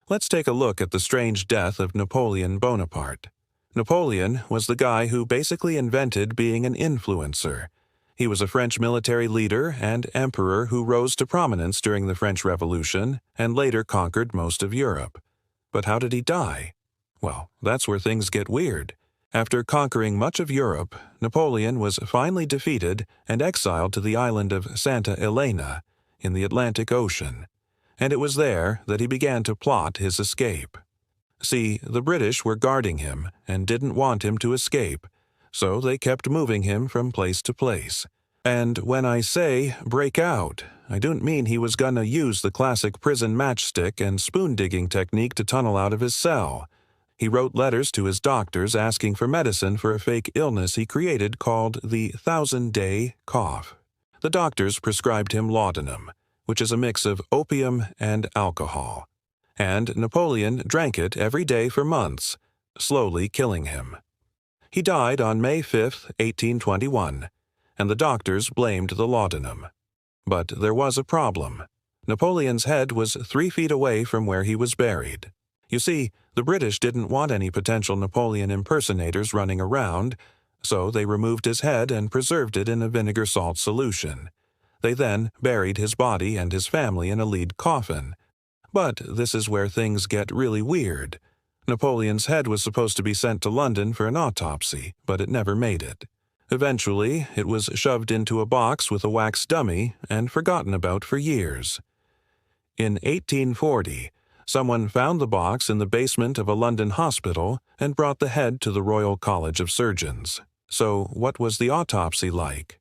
Let's take a look at the strange death of Napoleon Bonaparte. Napoleon was the guy who basically invented being an influencer. He was a French military leader and emperor who rose to prominence during the French Revolution and later conquered most of Europe. But how did he die? Well, that's where things get weird. After conquering much of Europe, Napoleon was finally defeated and exiled to the island of Santa Elena in the Atlantic Ocean, and it was there that he began to plot his escape. See, the British were guarding him and didn't want him to escape, so they kept moving him from place to place. And when I say break out, I don't mean he was gonna use the classic prison matchstick and spoon-digging technique to tunnel out of his cell. He wrote letters to his doctors asking for medicine for a fake illness he created called the 1,000-day cough. The doctors prescribed him laudanum, which is a mix of opium and alcohol. And Napoleon drank it every day for months, slowly killing him. He died on May 5, 1821, and the doctors blamed the laudanum. But there was a problem. Napoleon's head was 3 feet away from where he was buried. You see, the British didn't want any potential Napoleon impersonators running around, so they removed his head and preserved it in a vinegar salt solution. They then buried his body and his family in a lead coffin. But this is where things get really weird. Napoleon's head was supposed to be sent to London for an autopsy, but it never made it. Eventually, it was shoved into a box with a wax dummy and forgotten about for years. In 1840, someone found the box in the basement of a London hospital and brought the head to the Royal College of Surgeons. So, what was the autopsy like?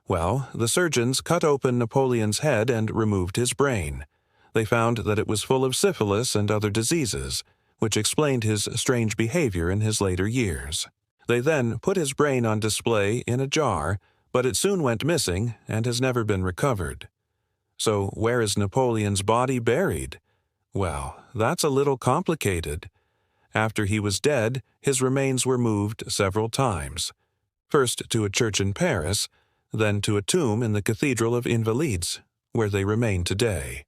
Well, the surgeons cut open Napoleon's head and removed his brain. They found that it was full of syphilis and other diseases, which explained his strange behavior in his later years. They then put his brain on display in a jar, but it soon went missing and has never been recovered. So where is Napoleon's body buried? Well, that's a little complicated. After he was dead, his remains were moved several times. First to a church in Paris, then to a tomb in the Cathedral of Invalides, where they remain today.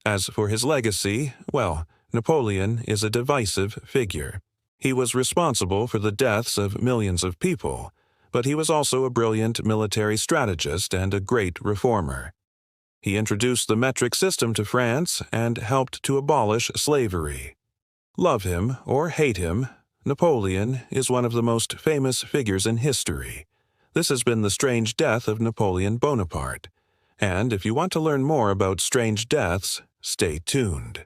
As for his legacy, well, Napoleon is a divisive figure. He was responsible for the deaths of millions of people, but he was also a brilliant military strategist and a great reformer. He introduced the metric system to France and helped to abolish slavery. Love him or hate him, Napoleon is one of the most famous figures in history. This has been the strange death of Napoleon Bonaparte. And if you want to learn more about strange deaths, stay tuned.